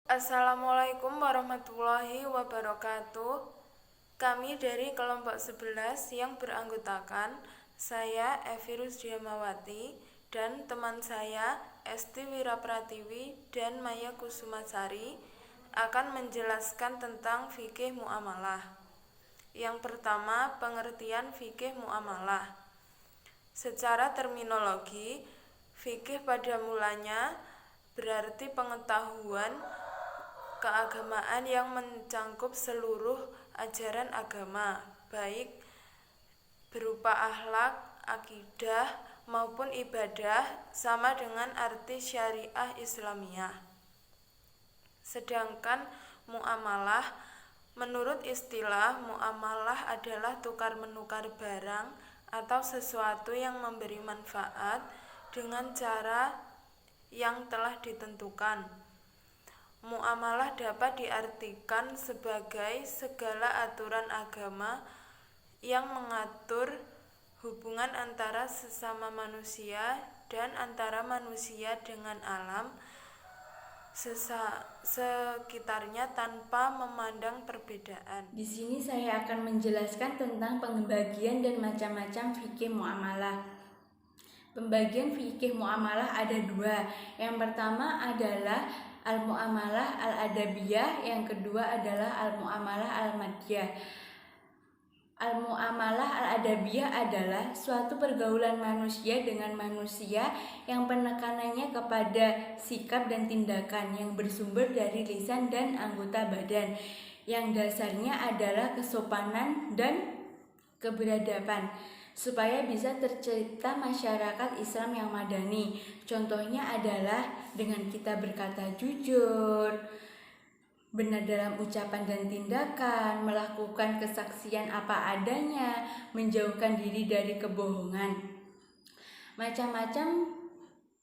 Assalamualaikum warahmatullahi wabarakatuh. Kami dari kelompok 11 yang beranggotakan saya Evi Rusdiamawati dan teman saya Esti Wirapratiwi dan Maya Kusumasari akan menjelaskan tentang fikih muamalah. Yang pertama, pengertian fikih muamalah. Secara terminologi, fikih pada mulanya berarti pengetahuan keagamaan yang mencangkup seluruh ajaran agama, baik berupa akhlak, akidah, maupun ibadah, sama dengan arti syariah Islamiyah. Sedangkan muamalah, menurut istilah, muamalah adalah tukar-menukar barang atau sesuatu yang memberi manfaat dengan cara yang telah ditentukan. Muamalah dapat diartikan sebagai segala aturan agama yang mengatur hubungan antara sesama manusia dan antara manusia dengan alam sekitarnya tanpa memandang perbedaan. Di sini saya akan menjelaskan tentang pembagian dan macam-macam fikih muamalah. Pembagian fikih muamalah ada dua. Yang pertama adalah al-muamalah al-adabiyah, yang kedua adalah al-muamalah al-madiyah. Al-muamalah al-adabiyah adalah suatu pergaulan manusia dengan manusia yang penekanannya kepada sikap dan tindakan yang bersumber dari lisan dan anggota badan, yang dasarnya adalah kesopanan dan keberadaban, supaya bisa tercipta masyarakat Islam yang madani. Contohnya adalah dengan kita berkata jujur, benar dalam ucapan dan tindakan, melakukan kesaksian apa adanya, menjauhkan diri dari kebohongan. Macam-macam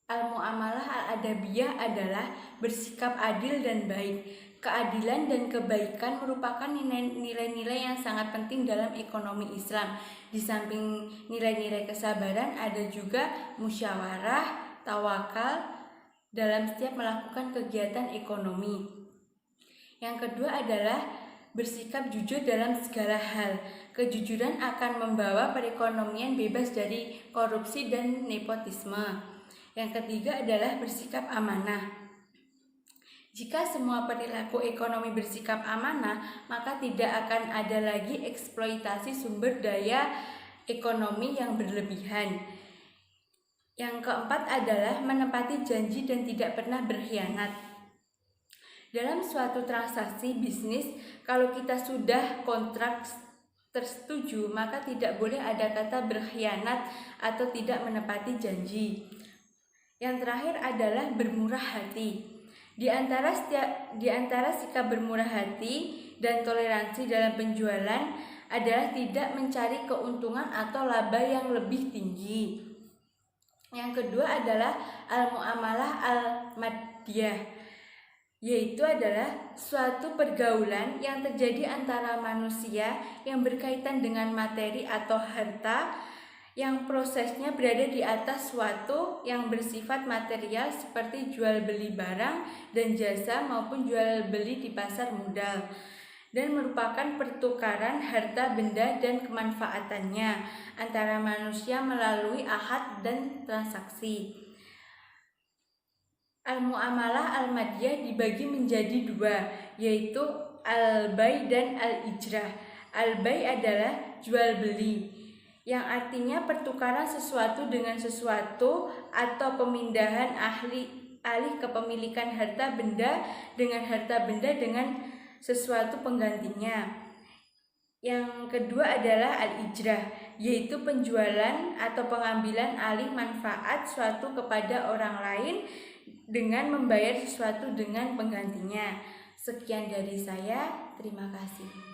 al-muamalah al-adabiyah adalah bersikap adil dan baik. Keadilan dan kebaikan merupakan nilai-nilai yang sangat penting dalam ekonomi Islam. Di samping nilai-nilai kesabaran, ada juga musyawarah, tawakal dalam setiap melakukan kegiatan ekonomi. Yang kedua adalah bersikap jujur dalam segala hal. Kejujuran akan membawa perekonomian bebas dari korupsi dan nepotisme. Yang ketiga adalah bersikap amanah. Jika semua perilaku ekonomi bersikap amanah, maka tidak akan ada lagi eksploitasi sumber daya ekonomi yang berlebihan. Yang keempat adalah menepati janji dan tidak pernah berkhianat. Dalam suatu transaksi bisnis, kalau kita sudah kontrak tersetuju, maka tidak boleh ada kata berkhianat atau tidak menepati janji. Yang terakhir adalah bermurah hati. Di antara sikap bermurah hati dan toleransi dalam penjualan adalah tidak mencari keuntungan atau laba yang lebih tinggi. Yang kedua adalah al-muamalah al-madiyah, yaitu adalah suatu pergaulan yang terjadi antara manusia yang berkaitan dengan materi atau harta, yang prosesnya berada di atas suatu yang bersifat material seperti jual beli barang dan jasa maupun jual beli di pasar modal, dan merupakan pertukaran harta benda dan kemanfaatannya antara manusia melalui akad dan transaksi. Al-muamalah al-madiyah dibagi menjadi dua, yaitu al-bay dan al-ijrah. Al-bay adalah jual beli, yang artinya pertukaran sesuatu dengan sesuatu atau pemindahan alih kepemilikan harta benda dengan harta benda dengan sesuatu penggantinya. Yang kedua adalah al-ijrah, yaitu penjualan atau pengambilan alih manfaat suatu kepada orang lain dengan membayar sesuatu dengan penggantinya. Sekian dari saya, terima kasih.